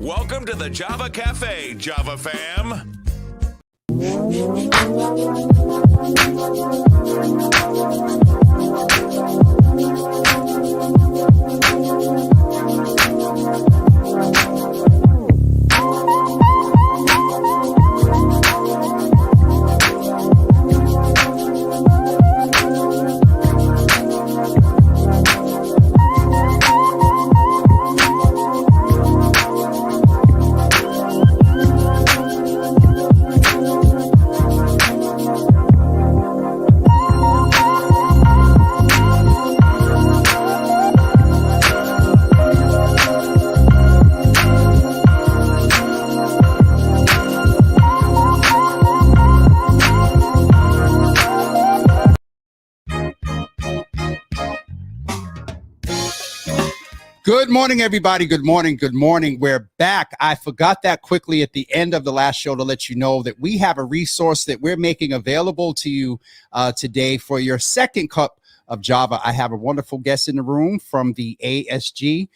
Welcome to the Java Cafe, Java fam. Good morning, everybody. Good morning. Good morning. We're back. I forgot that quickly at the end of the last show to let you know that we have a resource that we're making available to you today for your second cup of Java. I have a wonderful guest in the room from the ASG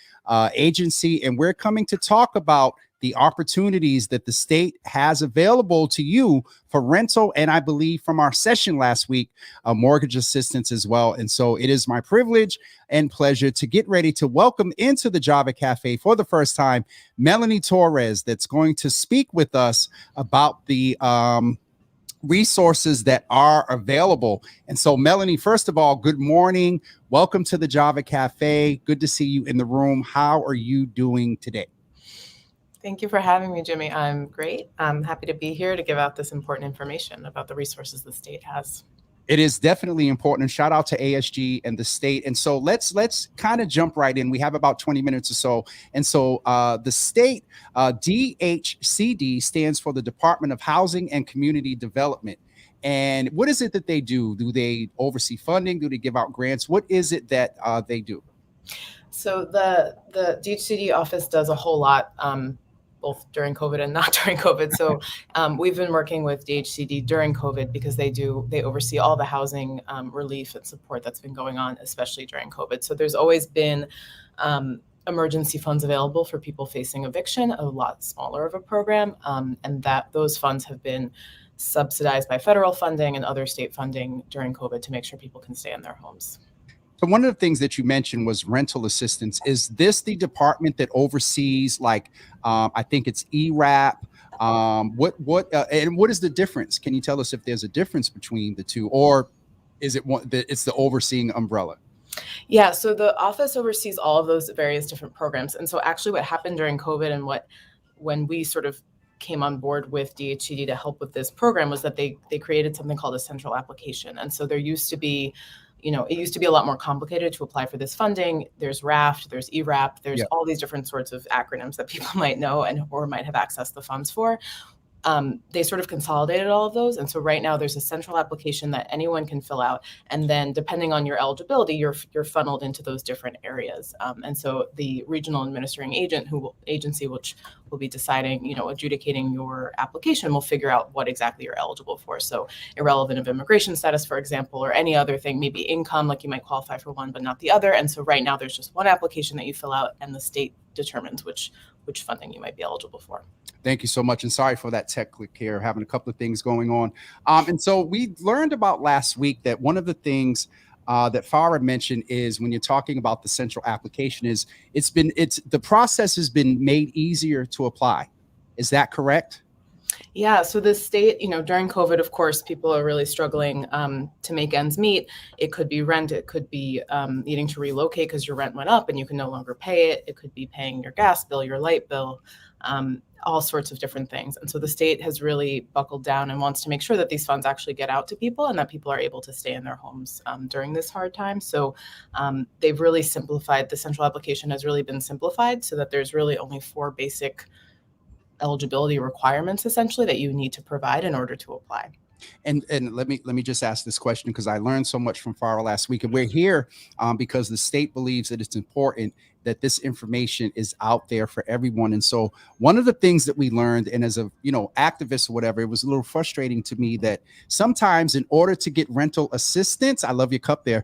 agency, and we're coming to talk about the opportunities that the state has available to you for rental, and I believe from our session last week, mortgage assistance as well. And so it is my privilege and pleasure to get ready to welcome into the Java Cafe for the first time, Melanie Torries, that's going to speak with us about the resources that are available. And so, Melanie, first of all, good morning. Welcome to the Java Cafe. Good to see you in the room. How are you doing today? Thank you for having me, Jimmy. I'm great. I'm happy to be here to give out this important information about the resources the state has. It is definitely important. And shout out to ASG and the state. And so let's kind of jump right in. We have about 20 minutes or so. And so the state DHCD stands for the Department of Housing and Community Development. And what is it that they do? Do they oversee funding? Do they give out grants? What is it that they do? So the DHCD office does a whole lot, both during COVID and not during COVID. So we've been working with DHCD during COVID because they oversee all the housing relief and support that's been going on, especially during COVID. So there's always been emergency funds available for people facing eviction, a lot smaller of a program, and that those funds have been subsidized by federal funding and other state funding during COVID to make sure people can stay in their homes. So one of the things that you mentioned was rental assistance. Is this the department that oversees, like, I think it's ERAP? And what is the difference? Can you tell us if there's a difference between the two, or is it one that it's the overseeing umbrella? Yeah, so the office oversees all of those various different programs. And so actually what happened during COVID and when we sort of came on board with DHCD to help with this program was that they created something called a central application. And so there used to be, it used to be a lot more complicated to apply for this funding. There's RAFT, there's ERAP, there's all these different sorts of acronyms that people might know or might have accessed the funds for. They sort of consolidated all of those. And so right now there's a central application that anyone can fill out. And then depending on your eligibility, you're funneled into those different areas. And so the regional administering agency, which will be deciding, adjudicating your application, will figure out what exactly you're eligible for. So irrelevant of immigration status, for example, or any other thing, maybe income, like you might qualify for one, but not the other. And so right now there's just one application that you fill out and the state determines which funding you might be eligible for. Thank you so much. And sorry for that tech click here, having a couple of things going on. And so we learned about last week that one of the things that Farah mentioned is when you're talking about the central application is the process has been made easier to apply. Is that correct? Yeah, so the state, during COVID, of course, people are really struggling to make ends meet. It could be rent. It could be needing to relocate because your rent went up and you can no longer pay it. It could be paying your gas bill, your light bill, all sorts of different things. And so the state has really buckled down and wants to make sure that these funds actually get out to people and that people are able to stay in their homes during this hard time. So they've really simplified. The central application has really been simplified so that there's really only 4 basic eligibility requirements essentially that you need to provide in order to apply. And let me just ask this question because I learned so much from Farah last week, and we're here because the state believes that it's important that this information is out there for everyone. And so one of the things that we learned, and as a activist or whatever, it was a little frustrating to me that sometimes in order to get rental assistance, I love your cup there.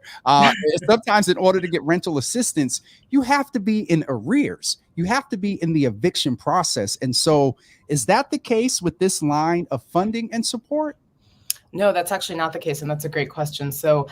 Sometimes in order to get rental assistance, you have to be in arrears. you have to be in the eviction process. And so is that the case with this line of funding and support? No, that's actually not the case. And that's a great question. So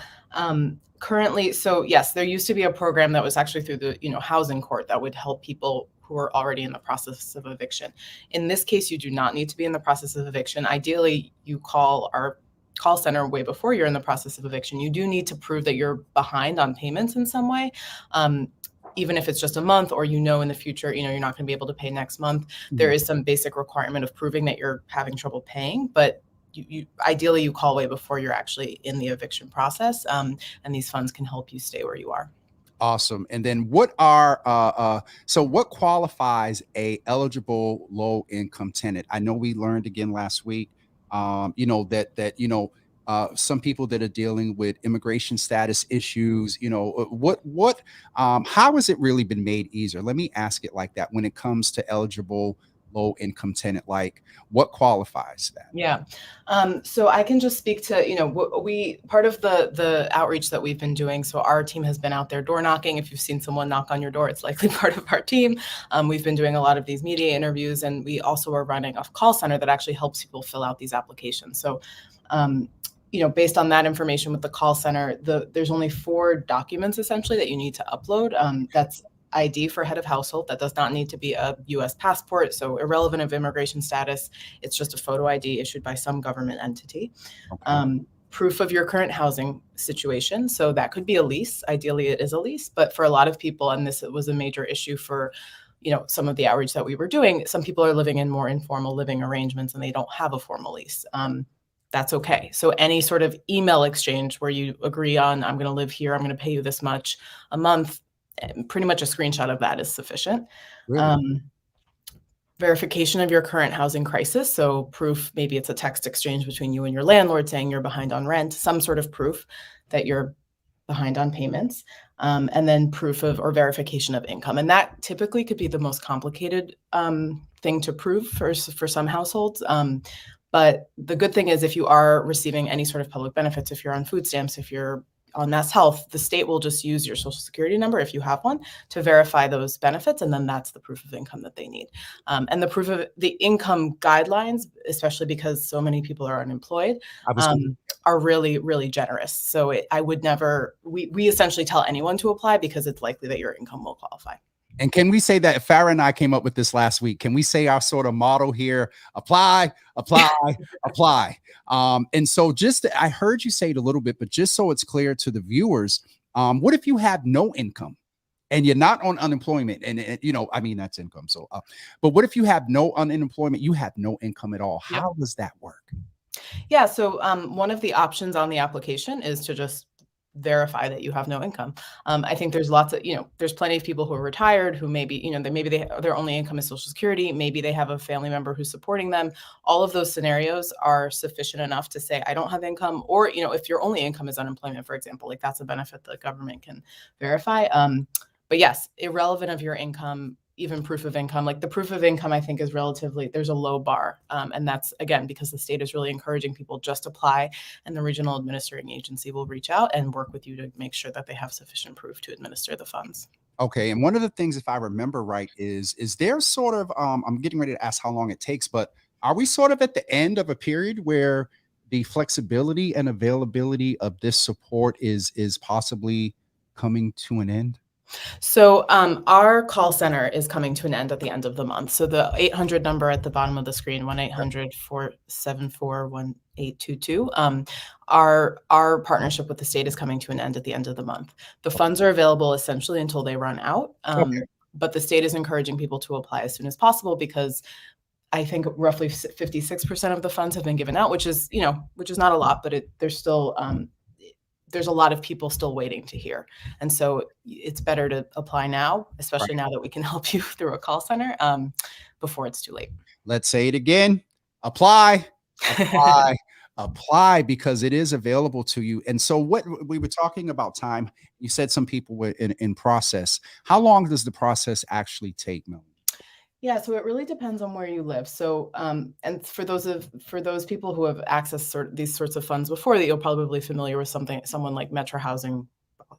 currently, so yes, there used to be a program that was actually through the housing court that would help people who are already in the process of eviction. In this case, you do not need to be in the process of eviction. Ideally, you call our call center way before you're in the process of eviction. You do need to prove that you're behind on payments in some way. Even if it's just a month, or in the future, you're not going to be able to pay next month. There is some basic requirement of proving that you're having trouble paying, but ideally you call way before you're actually in the eviction process, and these funds can help you stay where you are. Awesome. And then what qualifies a eligible low income tenant? I know we learned again last week, some people that are dealing with immigration status issues, how has it really been made easier? Let me ask it like that. When it comes to eligible low income tenant, like what qualifies that? Yeah. So I can just speak to, part of the outreach that we've been doing. So our team has been out there door knocking. If you've seen someone knock on your door, it's likely part of our team. We've been doing a lot of these media interviews, and we also are running a call center that actually helps people fill out these applications. So, based on that information with the call center, there's only 4 documents essentially that you need to upload. That's ID for head of household. That does not need to be a U.S. passport. So irrelevant of immigration status, it's just a photo ID issued by some government entity. Okay. Proof of your current housing situation. So that could be a lease. Ideally, it is a lease. But for a lot of people, and this was a major issue for some of the outreach that we were doing, some people are living in more informal living arrangements and they don't have a formal lease. That's okay. So any sort of email exchange where you agree on, I'm going to live here, I'm going to pay you this much a month, pretty much a screenshot of that is sufficient. Really? Verification of your current housing crisis. So proof, maybe it's a text exchange between you and your landlord saying you're behind on rent, some sort of proof that you're behind on payments. And then proof of or verification of income. And that typically could be the most complicated thing to prove for some households. But the good thing is, if you are receiving any sort of public benefits, if you're on food stamps, if you're on Mass Health, the state will just use your social security number, if you have one, to verify those benefits. And then that's the proof of income that they need. And the proof of the income guidelines, especially because so many people are unemployed, are really, really generous. So I would never, we essentially tell anyone to apply because it's likely that your income will qualify. And can we say that Farah and I came up with this last week? Can we say our sort of motto here? Apply, apply, apply. And so I heard you say it a little bit, but just so it's clear to the viewers, what if you have no income and you're not on unemployment? And that's income. So, but what if you have no unemployment? You have no income at all. How does that work? Yeah. So one of the options on the application is to just verify that you have no income. I think there's lots of, there's plenty of people who are retired who maybe, their only income is Social Security. Maybe they have a family member who's supporting them. All of those scenarios are sufficient enough to say, I don't have income. Or, if your only income is unemployment, for example, like that's a benefit the government can verify. But yes, irrelevant of your income, even proof of income, like the proof of income, I think is there's a low bar. And that's, again, because the state is really encouraging people just apply, and the regional administrating agency will reach out and work with you to make sure that they have sufficient proof to administer the funds. Okay. And one of the things, if I remember right, is there sort of, I'm getting ready to ask how long it takes, but are we sort of at the end of a period where the flexibility and availability of this support is possibly coming to an end? So our call center is coming to an end at the end of the month. So the 800 number at the bottom of the screen, 1-800-474-1822. Our partnership with the state is coming to an end at the end of the month. The funds are available essentially until they run out. But the state is encouraging people to apply as soon as possible, because I think roughly 56% of the funds have been given out, which is not a lot, but there's still there's a lot of people still waiting to hear. And so it's better to apply now, especially now that we can help you through a call center, before it's too late. Let's say it again. Apply, apply, apply, because it is available to you. And so what we were talking about time, you said some people were in process. How long does the process actually take, Melanie? Yeah, so it really depends on where you live. So, and for those people who have accessed these sorts of funds before, that you're probably familiar with someone like Metro Housing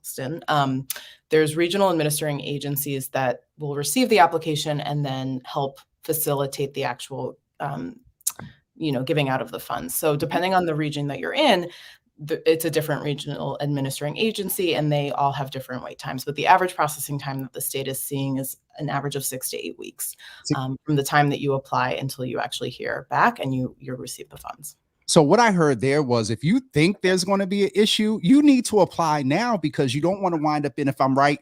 Boston. There's regional administering agencies that will receive the application and then help facilitate the actual, giving out of the funds. So depending on the region that you're in, it's a different regional administering agency, and they all have different wait times. But the average processing time that the state is seeing is an average of 6 to 8 weeks from the time that you apply until you actually hear back and you receive the funds. So what I heard there was, if you think there's going to be an issue, you need to apply now, because you don't want to wind up in, if I'm right,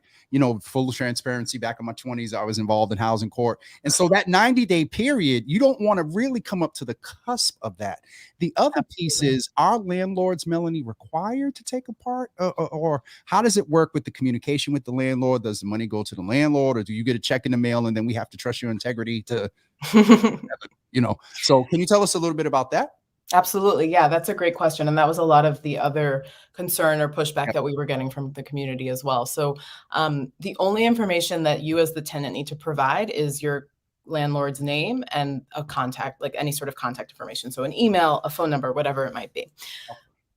full transparency, back in my 20s, I was involved in housing court. And so that 90-day period, you don't want to really come up to the cusp of that. The other piece is, are landlords, Melanie, required to take a part, or how does it work with the communication with the landlord? Does the money go to the landlord, or do you get a check in the mail and then we have to trust your integrity to, so can you tell us a little bit about that? Absolutely. Yeah, that's a great question. And that was a lot of the other concern or pushback that we were getting from the community as well. So the only information that you as the tenant need to provide is your landlord's name and a contact, like any sort of contact information. So an email, a phone number, whatever it might be.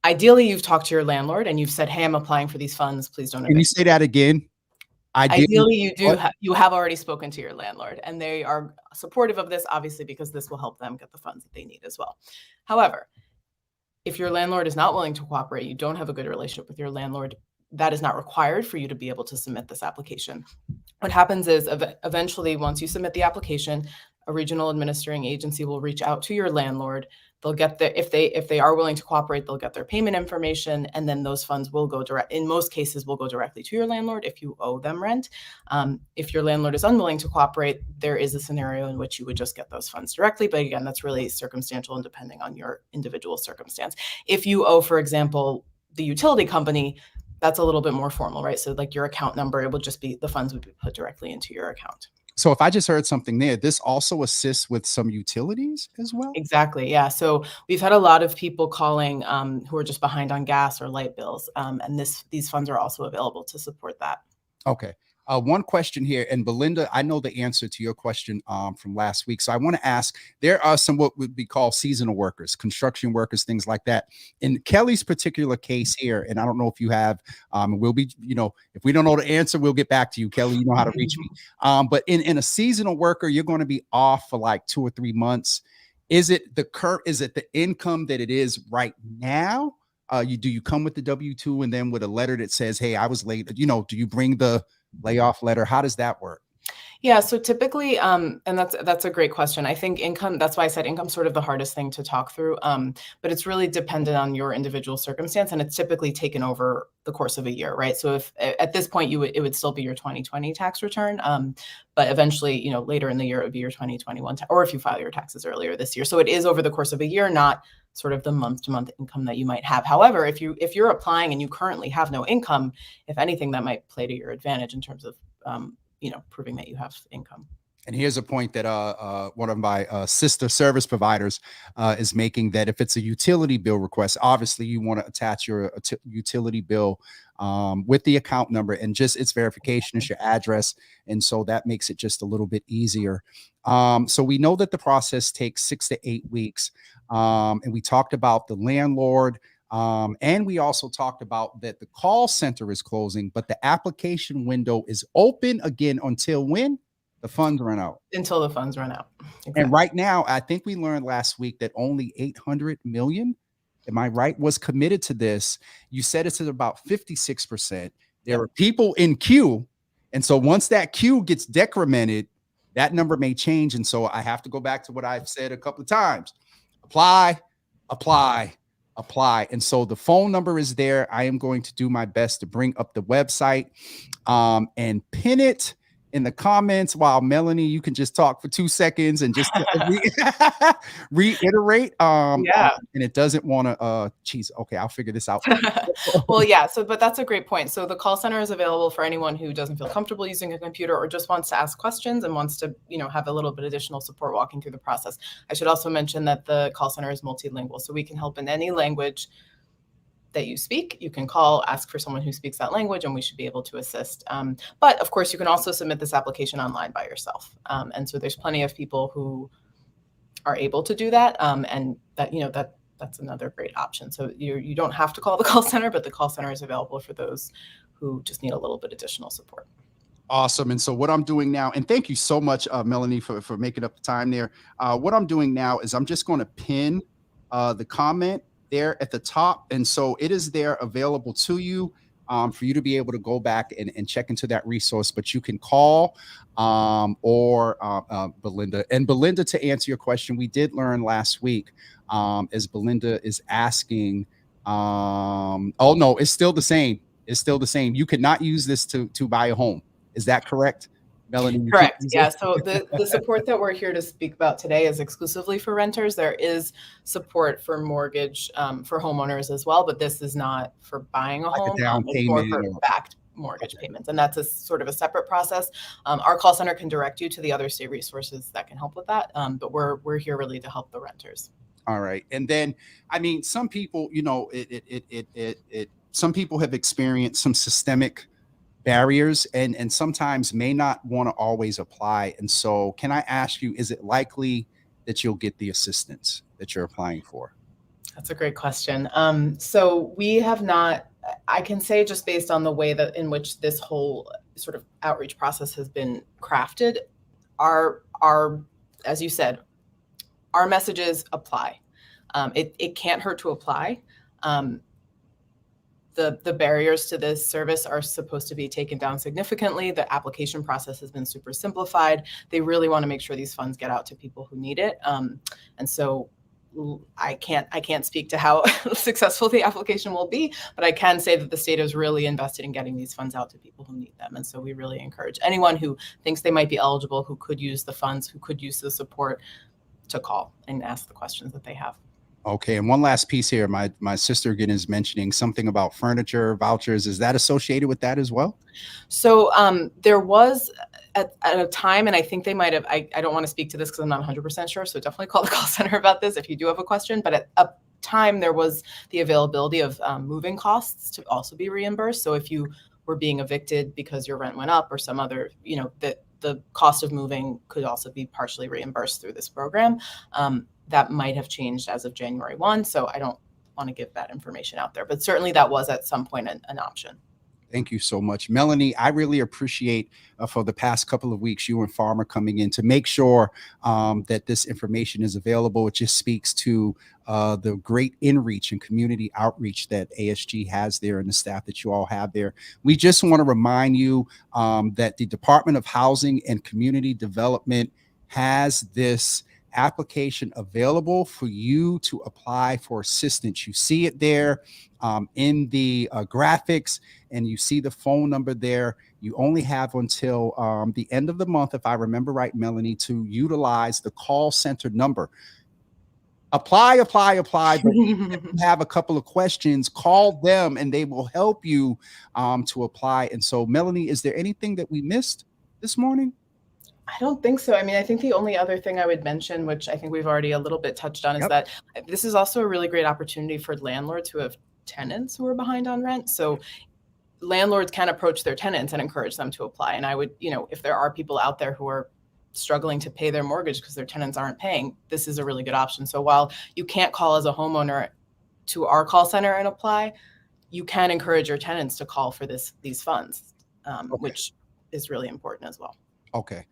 Ideally, you've talked to your landlord and you've said, hey, I'm applying for these funds. Please don't. Can you say that again? Ideally, you have already spoken to your landlord, and they are supportive of this, obviously, because this will help them get the funds that they need as well. However, if your landlord is not willing to cooperate, you don't have a good relationship with your landlord, that is not required for you to be able to submit this application. What happens is, eventually, once you submit the application, a regional administering agency will reach out to your landlord. They'll get if they are willing to cooperate, they'll get their payment information, and then those funds will go direct. In most cases, will go directly to your landlord if you owe them rent. If your landlord is unwilling to cooperate, there is a scenario in which you would just get those funds directly. But again, that's really circumstantial and depending on your individual circumstance. If you owe, for example, the utility company, that's a little bit more formal, right? So like your account number, it would just be, the funds would be put directly into your account. So if I just heard something there, this also assists with some utilities as well? Exactly. Yeah. So we've had a lot of people calling who are just behind on gas or light bills. And these funds are also available to support that. Okay. One question here, and Belinda, I know the answer to your question from last week. So I want to ask, there are some what would be called seasonal workers, construction workers, things like that. In Kelly's particular case here, and I don't know if you have, we'll be, if we don't know the answer, we'll get back to you, Kelly. You know how to reach me. But in a seasonal worker, you're going to be off for like 2 or 3 months. Is it the income that it is right now? Do you come with the W-2 and then with a letter that says, hey, I was late? Do you bring the layoff letter? How does that work? Yeah, so typically, and that's a great question. I think income, that's why I said income's sort of the hardest thing to talk through, but it's really dependent on your individual circumstance, and it's typically taken over the course of a year, right? So if at this point it would still be your 2020 tax return, but eventually, later in the year, it would be your 2021, or if you file your taxes earlier this year. So it is over the course of a year, not sort of the month-to-month income that you might have. However, if you're applying and you currently have no income, if anything, that might play to your advantage in terms of proving that you have income. And here's a point that one of my sister service providers is making, that if it's a utility bill request, obviously you want to attach your utility bill with the account number, and just its verification is your address. And so that makes it just a little bit easier. So we know that the process takes 6 to 8 weeks. And we talked about the landlord. And we also talked about that the call center is closing, but the application window is open again until when? The funds run out. Until the funds run out. Exactly. And right now, I think we learned last week that only 800 million, am I right, was committed to this. You said it's at about 56%. There are people in queue. And so once that queue gets decremented, that number may change. And so I have to go back to what I've said a couple of times. Apply. And so the phone number is there. I am going to do my best to bring up the website and pin it in the comments, while Melanie, you can just talk for 2 seconds and just reiterate. And it doesn't want to, okay, I'll figure this out. Well, yeah. But that's a great point. So the call center is available for anyone who doesn't feel comfortable using a computer or just wants to ask questions and wants to, have a little bit additional support walking through the process. I should also mention that the call center is multilingual, so we can help in any language that you speak. You can call, ask for someone who speaks that language, and we should be able to assist. But of course, you can also submit this application online by yourself. And so there's plenty of people who are able to do that. And that, that's another great option. So you don't have to call the call center, but the call center is available for those who just need a little bit additional support. Awesome. And so what I'm doing now, and thank you so much, Melanie, for making up the time there. What I'm doing now is I'm just going to pin the comment there at the top. And so it is there available to you for you to be able to go back and check into that resource. But you can call or Belinda. And Belinda, to answer your question, we did learn last week as Belinda is asking, oh, no, it's still the same. It's still the same. You cannot use this to buy a home. Is that correct, Melanie? Correct. Yeah. So the support that we're here to speak about today is exclusively for renters. There is support for mortgage for homeowners as well, but this is not for buying a home. It's more for backed mortgage payments, and that's a sort of a separate process. Our call center can direct you to the other state resources that can help with that, but we're here really to help the renters. All right. And then, I mean, some people, you know, some people have experienced some systemic barriers and sometimes may not want to always apply. And so can I ask you, is it likely that you'll get the assistance that you're applying for? That's a great question. So we have not, I can say just based on the way that in which this whole sort of outreach process has been crafted, our as you said, our messages apply. It can't hurt to apply. The barriers to this service are supposed to be taken down significantly. The application process has been super simplified. They really want to make sure these funds get out to people who need it. And so I can't speak to how successful the application will be, but I can say that the state is really invested in getting these funds out to people who need them. And so we really encourage anyone who thinks they might be eligible, who could use the funds, who could use the support, to call and ask the questions that they have. Okay. And one last piece here. My sister again is mentioning something about furniture vouchers. Is that associated with that as well? So there was at a time, and I think they might have, I don't want to speak to this because I'm not 100% sure. So definitely call the call center about this if you do have a question. But at a time, there was the availability of moving costs to also be reimbursed. So if you were being evicted because your rent went up or some other, you know, the cost of moving could also be partially reimbursed through this program. That might have changed as of January 1. So I don't want to give that information out there, but certainly that was at some point an option. Thank you so much, Melanie. I really appreciate for the past couple of weeks, you and Farmer coming in to make sure that this information is available. It just speaks to the great in-reach and community outreach that ASG has there and the staff that you all have there. We just want to remind you that the Department of Housing and Community Development has this application available for you to apply for assistance. You see it there in the graphics, and you see the phone number there. You only have until the end of the month, if I remember right, Melanie, to utilize the call center number. Apply. But if you have a couple of questions, call them and they will help you to apply. And so, Melanie, is there anything that we missed this morning? I don't think so. I mean, I think the only other thing I would mention, which I think we've already a little bit touched on, is that this is also a really great opportunity for landlords who have tenants who are behind on rent. So landlords can approach their tenants and encourage them to apply. And I would, you know, if there are people out there who are struggling to pay their mortgage because their tenants aren't paying, this is a really good option. So while you can't call as a homeowner to our call center and apply, you can encourage your tenants to call for these funds, which is really important as well. Okay.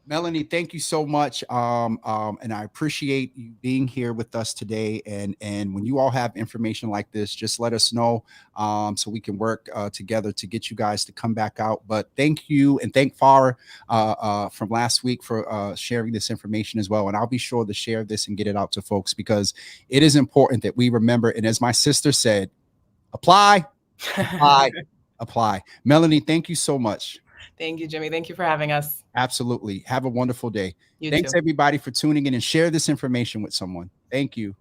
Melanie, thank you so much. And I appreciate you being here with us today. And when you all have information like this, just let us know so we can work together to get you guys to come back out. But thank you, and thank Farah from last week for sharing this information as well. And I'll be sure to share this and get it out to folks, because it is important that we remember. And as my sister said, apply. Melanie, thank you so much. Thank you, Jimmy. Thank you for having us. Absolutely. Have a wonderful day. You Thanks, too. everybody, for tuning in, and share this information with someone. Thank you.